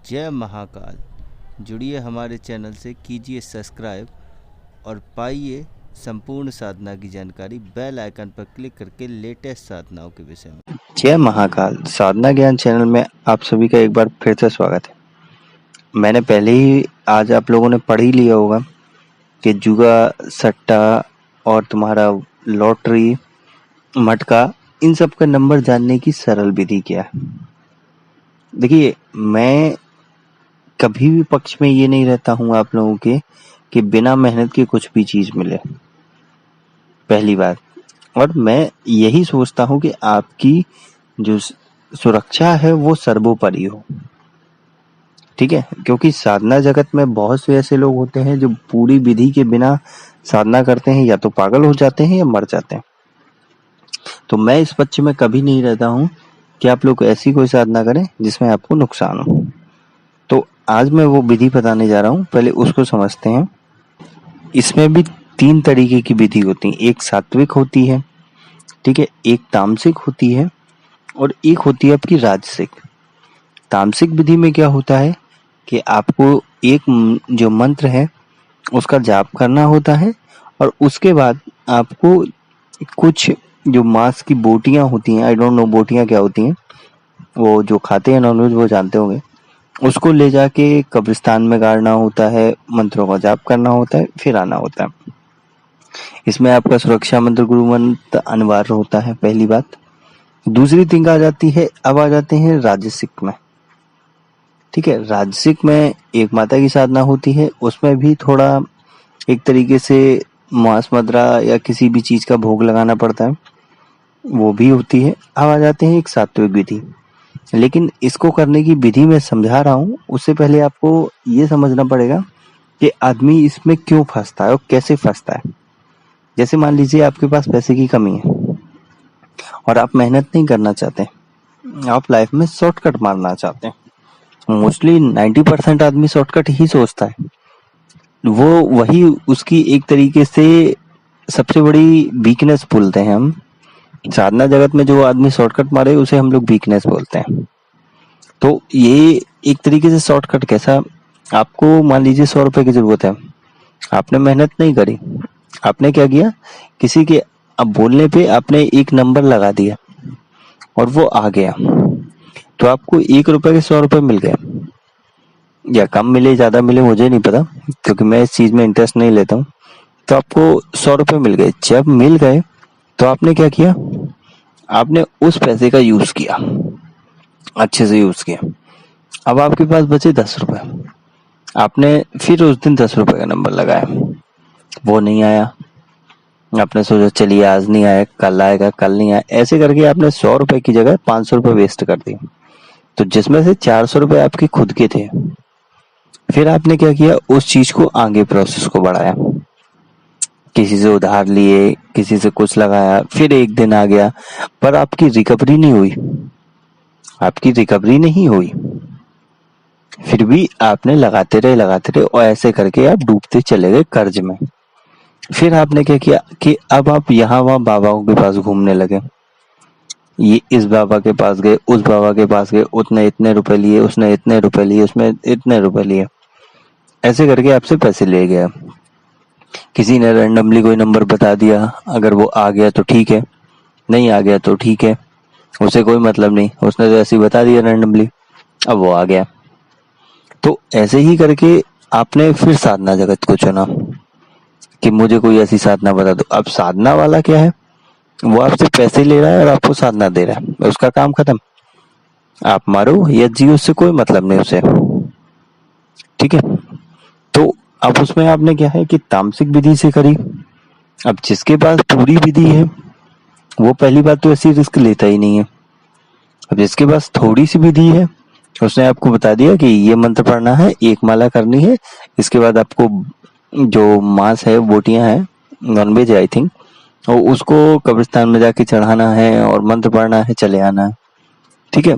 जय महाकाल। जुड़िए हमारे चैनल से, कीजिए सब्सक्राइब और पाइए संपूर्ण साधना की जानकारी बेल आइकन पर क्लिक करके लेटेस्ट साधनाओं के विषय में। जय महाकाल साधना ज्ञान चैनल में आप सभी का एक बार फिर से स्वागत है। मैंने पहले ही आज आप लोगों ने पढ़ ही लिया होगा कि जुआ, सट्टा और तुम्हारा लॉटरी, मटका, इन सब का नंबर जानने की सरल विधि क्या है। देखिए, मैं कभी भी पक्ष में ये नहीं रहता हूँ आप लोगों के कि बिना मेहनत के कुछ भी चीज मिले, पहली बात। और मैं यही सोचता हूँ कि आपकी जो सुरक्षा है वो सर्वोपरि हो, ठीक है। क्योंकि साधना जगत में बहुत से ऐसे लोग होते हैं जो पूरी विधि के बिना साधना करते हैं, या तो पागल हो जाते हैं या मर जाते हैं। तो मैं इस पक्ष में कभी नहीं रहता हूँ कि आप लोग ऐसी कोई साधना करें जिसमें आपको नुकसान हो। तो आज मैं वो विधि बताने जा रहा हूँ, पहले उसको समझते हैं। इसमें भी 3 तरीके की विधि होती है। एक सात्विक होती है, ठीक है, एक तामसिक होती है और एक होती है आपकी राजसिक। तामसिक विधि में क्या होता है कि आपको एक जो मंत्र है उसका जाप करना होता है, और उसके बाद आपको कुछ जो मांस की बोटियां होती हैं, आई डोंट नो बोटियां क्या होती हैं, वो जो खाते हैं नॉनवेज वो जानते होंगे, उसको ले जाके कब्रिस्तान में गाड़ना होता है, मंत्रों का जाप करना होता है, फिर आना होता है। इसमें आपका सुरक्षा मंत्र, गुरु मंत्र अनिवार्य होता है, पहली बात। दूसरी थिंग आ जाती है, अब आ जाते हैं राजसिक में, ठीक है। राजसिक में एक माता की साधना होती है, उसमें भी थोड़ा एक तरीके से मांस मदरा या किसी भी चीज का भोग लगाना पड़ता है, वो भी होती है। अब आ जाते हैं एक सात्विक विधि। लेकिन इसको करने की विधि मैं समझा रहा हूँ, उससे पहले आपको ये समझना पड़ेगा कि आदमी इसमें क्यों फंसता है और कैसे फंसता है। जैसे मान लीजिए आपके पास पैसे की कमी है और आप मेहनत नहीं करना चाहते, आप लाइफ में शॉर्टकट मारना चाहते हैं। मोस्टली 90% आदमी शॉर्टकट ही सोचता है, वो वही उसकी एक तरीके से सबसे बड़ी वीकनेस बोलते हैं हम। साधना जगत में जो आदमी शॉर्टकट मारे उसे हम लोग वीकनेस बोलते हैं। तो ये एक तरीके से शॉर्टकट कैसा, आपको मान लीजिए 100 रुपए की जरूरत है, आपने मेहनत नहीं करी, आपने क्या किया, किसी के अब बोलने पे आपने एक नंबर लगा दिया और वो आ गया, तो आपको 1 रुपए के 100 रुपए मिल गए, या कम मिले ज्यादा मिले मुझे नहीं पता, क्योंकि मैं इस चीज में इंटरेस्ट नहीं लेता हूँ। तो आपको 100 रुपए मिल गए। जब मिल गए तो आपने क्या किया, आपने उस पैसे का यूज किया, अच्छे से यूज किया। अब आपके पास बचे 10 रुपए, आपने फिर उस दिन 10 रुपए का नंबर लगाया, वो नहीं आया। आपने सोचा चलिए आज नहीं आया, कल आएगा, कल नहीं आया, ऐसे करके आपने 100 रुपए की जगह 500 रुपए वेस्ट कर दिए। तो जिसमें से 400 रुपए आपके खुद के थे। फिर आपने क्या किया, उस चीज को आगे प्रोसेस को बढ़ाया, किसी से उधार लिए, किसी से कुछ लगाया, फिर एक दिन आ गया, पर आपकी रिकवरी नहीं हुई, आपकी रिकवरी नहीं हुई। फिर भी आपने लगाते रहे और ऐसे करके आप डूबते चले गए कर्ज में। फिर आपने क्या किया कि अब आप यहाँ वहां बाबाओं के पास घूमने लगे, ये इस बाबा के पास गए, उस बाबा के पास गए, उसने इतने रुपए लिए, उसने इतने रुपए लिए, उसमें इतने रुपए लिए, ऐसे करके आपसे पैसे ले गया। किसी ने रैंडमली कोई नंबर बता दिया, अगर वो आ गया तो ठीक है, नहीं आ गया तो ठीक है, उसे कोई मतलब नहीं, उसने तो ऐसे ही बता दिया रैंडमली, अब वो आ गया। तो ऐसे ही करके आपने फिर साधना जगत को चुना कि मुझे कोई ऐसी साधना बता दो। अब साधना वाला क्या है, वो आपसे पैसे ले रहा है और आपको साधना दे रहा है, उसका काम खत्म, आप मारो या जियो, उससे कोई मतलब नहीं उसे, ठीक है। तो अब उसमें आपने क्या है कि तामसिक विधि से करी। अब जिसके पास पूरी विधि है वो पहली बात तो ऐसी रिस्क लेता ही नहीं है। अब जिसके पास थोड़ी सी विधि है, उसने आपको बता दिया कि ये मंत्र पढ़ना है, एक माला करनी है, इसके बाद आपको जो मांस है, बोटियां हैं, नॉनवेज है आई थिंक, और उसको कब्रिस्तान में जाके चढ़ाना है और मंत्र पढ़ना है, चले आना है, ठीक है।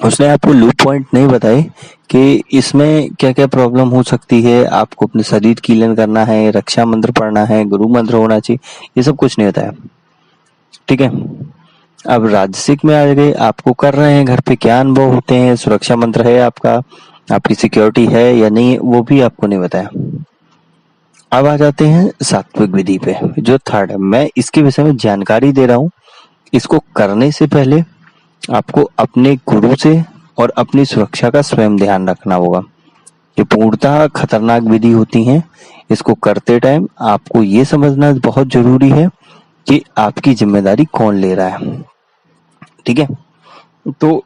उसने आपको लूप पॉइंट नहीं बताए कि इसमें क्या क्या प्रॉब्लम हो सकती है, आपको अपने शरीर की लीन करना है, रक्षा मंत्र पढ़ना है, गुरु मंत्र होना चाहिए, ये सब कुछ नहीं बताया, ठीक है। अब राजसिक में आ गए, आपको कर रहे हैं घर पे, क्या अनुभव होते हैं, सुरक्षा मंत्र है आपका, आपकी सिक्योरिटी है या नहीं वो भी आपको नहीं बताया। अब आ जाते हैं सात्विक विधि पे, जो थर्ड है। मैं इसके विषय में जानकारी दे रहा हूँ। इसको करने से पहले आपको अपने गुरु से और अपनी सुरक्षा का स्वयं ध्यान रखना होगा। ये पूर्णतः खतरनाक विधि होती हैं। इसको करते टाइम आपको ये समझना बहुत जरूरी है कि आपकी जिम्मेदारी कौन ले रहा है। ठीक है, तो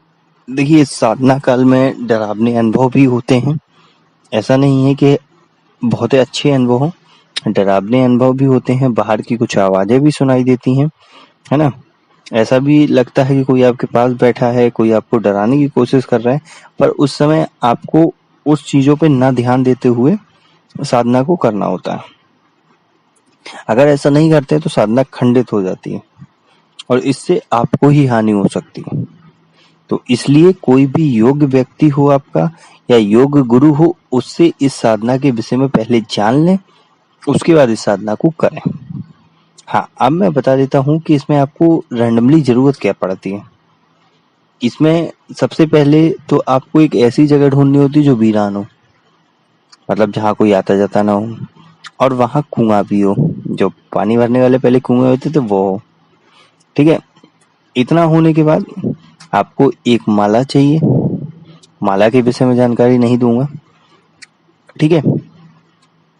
देखिए साधना काल में डरावने अनुभव भी होते हैं। ऐसा नहीं है कि बहुत ही अच्छे अनुभव हो, डरावने अनुभव भी होते हैं। बाहर की कुछ आवाजें भी सुनाई देती हैं, है ना। ऐसा भी लगता है कि कोई आपके पास बैठा है, कोई आपको डराने की कोशिश कर रहा है, पर उस समय आपको उस चीजों पे ना ध्यान देते हुए साधना को करना होता है। अगर ऐसा नहीं करते तो साधना खंडित हो जाती है और इससे आपको ही हानि हो सकती है। तो इसलिए कोई भी योग्य व्यक्ति हो आपका या योग्य गुरु हो, उससे इस साधना के विषय में पहले जान लें, उसके बाद इस साधना को करें। हाँ, अब मैं बता देता हूँ कि इसमें आपको रैंडमली जरूरत क्या पड़ती है। इसमें सबसे पहले तो आपको एक ऐसी जगह ढूंढनी होती है जो वीरान हो, मतलब जहाँ कोई आता जाता ना हो, और वहाँ कुआं भी हो। जो पानी भरने वाले पहले कुएं होते थे वो हो। ठीक है, इतना होने के बाद आपको एक माला चाहिए। माला के विषय में जानकारी नहीं दूंगा। ठीक है,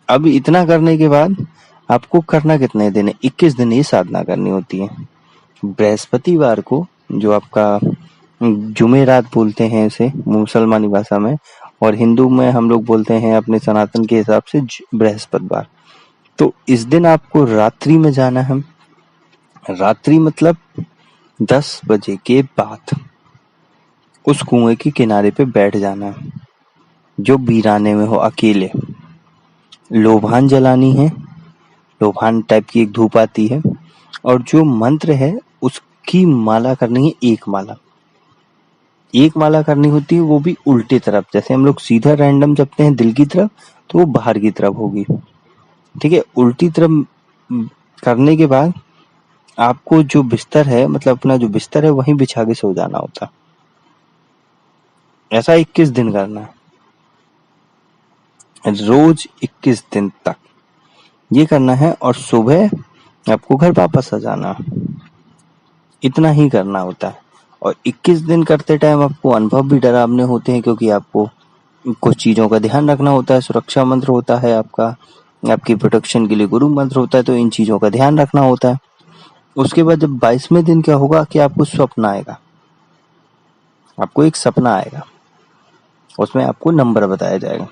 अब इतना करने के बाद आपको करना कितने दिन है? 21 दिन ही साधना करनी होती है। बृहस्पतिवार को, जो आपका जुमेरात बोलते हैं इसे मुसलमानी भाषा में, और हिंदू में हम लोग बोलते हैं अपने सनातन के हिसाब से बृहस्पतिवार। तो इस दिन आपको रात्रि में जाना है। रात्रि मतलब 10 बजे के बाद उस कुएं के किनारे पे बैठ जाना है, जो वीराने में हो, अकेले। लोभान जलानी है, लोभान टाइप की एक धूप आती है, और जो मंत्र है उसकी माला करनी है। एक माला करनी होती है, वो भी उल्टी तरफ। जैसे हम लोग सीधा रैंडम जपते हैं दिल की तरफ, तो वो बाहर की तरफ होगी। ठीक है, उल्टी तरफ करने के बाद आपको जो बिस्तर है, मतलब अपना जो बिस्तर है, वहीं बिछा के सो जाना होता है। ऐसा 21 दिन करना है, रोज 21 दिन तक ये करना है, और सुबह आपको घर वापस आ जाना। इतना ही करना होता है। और 21 दिन करते टाइम आपको अनुभव भी डरावने होते हैं, क्योंकि आपको कुछ चीजों का ध्यान रखना होता है। सुरक्षा मंत्र होता है आपका, आपकी प्रोटेक्शन के लिए गुरु मंत्र होता है, तो इन चीजों का ध्यान रखना होता है। उसके बाद जब 22वें दिन क्या होगा कि आपको स्वप्न आएगा, आपको एक सपना आएगा, उसमें आपको नंबर बताया जाएगा।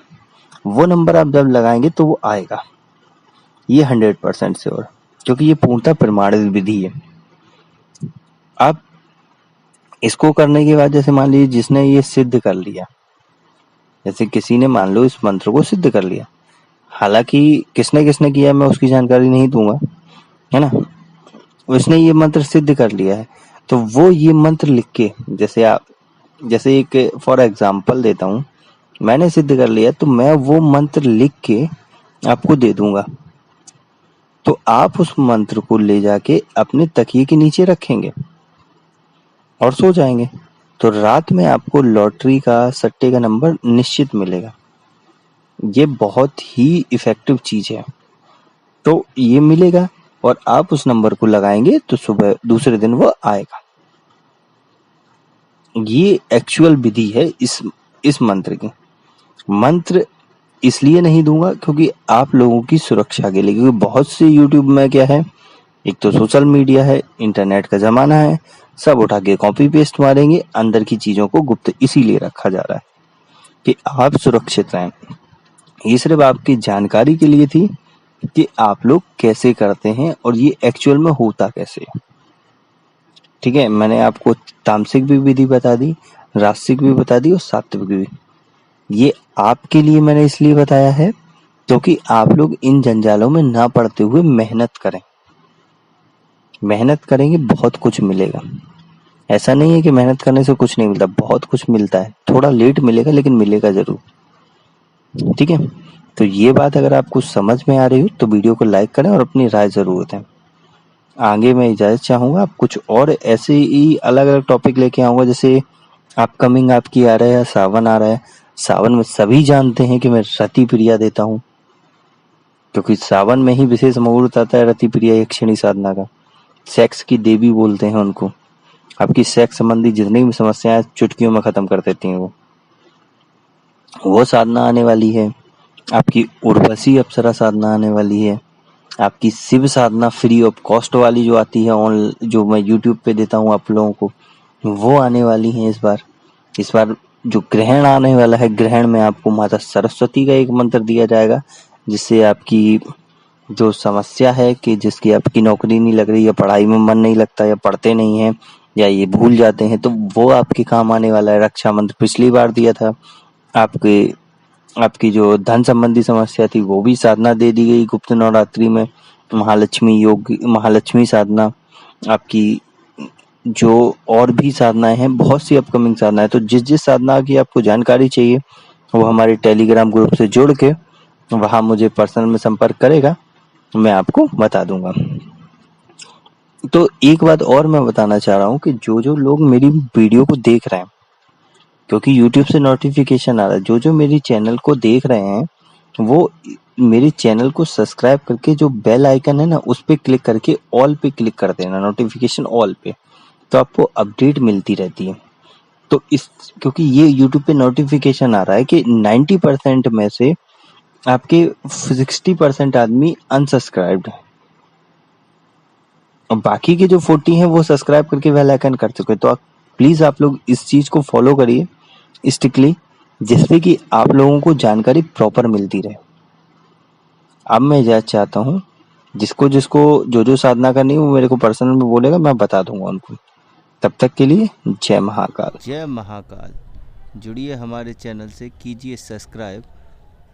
वो नंबर आप जब लगाएंगे तो वो आएगा, ये 100% श्योर, क्योंकि ये पूर्णतः प्रमाणित विधि है। अब इसको करने के बाद, जैसे मान लीजिए जिसने ये सिद्ध कर लिया, जैसे किसी ने मान लो इस मंत्र को सिद्ध कर लिया, हालांकि किसने किसने किया मैं उसकी जानकारी नहीं दूंगा, है ना। उसने ये मंत्र सिद्ध कर लिया है, तो वो ये मंत्र लिख के, जैसे एक फॉर एग्जांपल देता हूँ, मैंने सिद्ध कर लिया तो मैं वो मंत्र लिख के आपको दे दूंगा। तो आप उस मंत्र को ले जाके अपने तकिए के नीचे रखेंगे और सो जाएंगे। तो रात में आपको लॉटरी का, सट्टे का नंबर निश्चित मिलेगा। ये बहुत ही इफेक्टिव चीज है। तो ये मिलेगा और आप उस नंबर को लगाएंगे तो सुबह दूसरे दिन वो आएगा। ये एक्चुअल विधि है इस मंत्र की। मंत्र इसलिए नहीं दूंगा क्योंकि आप लोगों की सुरक्षा के लिए, क्योंकि बहुत से यूट्यूब में क्या है, एक तो सोशल मीडिया है, इंटरनेट का जमाना है, सब उठा के कॉपी पेस्ट मारेंगे, अंदर की चीजों को गुप्त इसीलिए रखा जा रहा है कि आप सुरक्षित रहें। ये सिर्फ आपकी जानकारी के लिए थी कि आप लोग कैसे करते हैं और ये एक्चुअल में होता कैसे है। ठीक है, मैंने आपको तामसिक भी विधि बता दी, राजसिक भी बता दी और सात्विक भी। ये आपके लिए मैंने इसलिए बताया है क्योंकि आप लोग इन जंजालों में ना पड़ते हुए मेहनत करें। मेहनत करेंगे बहुत कुछ मिलेगा। ऐसा नहीं है कि मेहनत करने से कुछ नहीं मिलता, बहुत कुछ मिलता है। थोड़ा लेट मिलेगा लेकिन मिलेगा जरूर। ठीक है, तो ये बात अगर आपको समझ में आ रही हो तो वीडियो को लाइक करें और अपनी राय जरूर दें। आगे मैं इजाजत चाहूंगा, आप कुछ और ऐसे ही अलग अलग टॉपिक लेके आऊंगा। जैसे अपकमिंग आपकी आ रहा है, सावन आ रहा है, सावन में सभी जानते हैं कि मैं रति प्रिया देता हूँ, क्योंकि सावन में ही विशेष मुहूर्त आता है रति प्रिया यक्षिणी साधना का। सेक्स की देवी बोलते हैं उनको। आपकी सेक्स संबंधी जितनी भी समस्याएं चुटकियों में खत्म कर देती हैं वो साधना आने वाली है। आपकी उर्वशी अप्सरा साधना आने वाली है। आपकी शिव साधना फ्री ऑफ कॉस्ट वाली जो आती है जो मैं यूट्यूब पे देता हूँ आप लोगों को, वो आने वाली है इस बार जो ग्रहण आने वाला है, ग्रहण में आपको माता सरस्वती का एक मंत्र दिया जाएगा, जिससे आपकी जो समस्या है कि जिसकी आपकी नौकरी नहीं लग रही या पढ़ाई में मन नहीं लगता या पढ़ते नहीं है या ये भूल जाते हैं, तो वो आपके काम आने वाला है। रक्षा मंत्र पिछली बार दिया था। आपकी जो धन संबंधी समस्या थी वो भी साधना दे दी गई गुप्त नवरात्रि में। महालक्ष्मी साधना, आपकी जो और भी साधनाएं हैं, बहुत सी अपकमिंग साधनाएं। तो जिस साधना की आपको जानकारी चाहिए वो हमारे टेलीग्राम ग्रुप से जुड़ के वहां मुझे पर्सनल में संपर्क करेगा, मैं आपको बता दूंगा। तो एक बात और मैं बताना चाह रहा हूँ कि जो लोग मेरी वीडियो को देख रहे हैं, क्योंकि YouTube से नोटिफिकेशन आ रहा है, जो मेरी चैनल को देख रहे हैं वो मेरे चैनल को सब्सक्राइब करके जो बेल आइकन है ना उस पे क्लिक करके ऑल पे क्लिक कर देना, नोटिफिकेशन ऑल पे, तो आपको अपडेट मिलती रहती है। तो क्योंकि ये YouTube पे नोटिफिकेशन आ रहा है कि 90% में से आपके 60% आदमी अनसब्सक्राइब्ड है और बाकी के जो 40 हैं वो सब्सक्राइब करके बेल आइकन कर चुके हैं। तो प्लीज आप लोग इस चीज को फॉलो करिए स्ट्रिक्टली, जिससे कि आप लोगों को जानकारी प्रॉपर मिलती रहे। अब मैं इजाजत चाहता हूँ, जिसको जो साधना करनी है वो मेरे को पर्सनल में बोलेगा, मैं बता दूंगा उनको। तब तक के लिए जय महाकाल। जय महाकाल। जुड़िए हमारे चैनल से, कीजिए सब्सक्राइब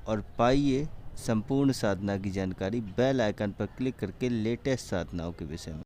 और पाइए संपूर्ण साधना की जानकारी बेल आइकन पर क्लिक करके लेटेस्ट साधनाओं के विषय में।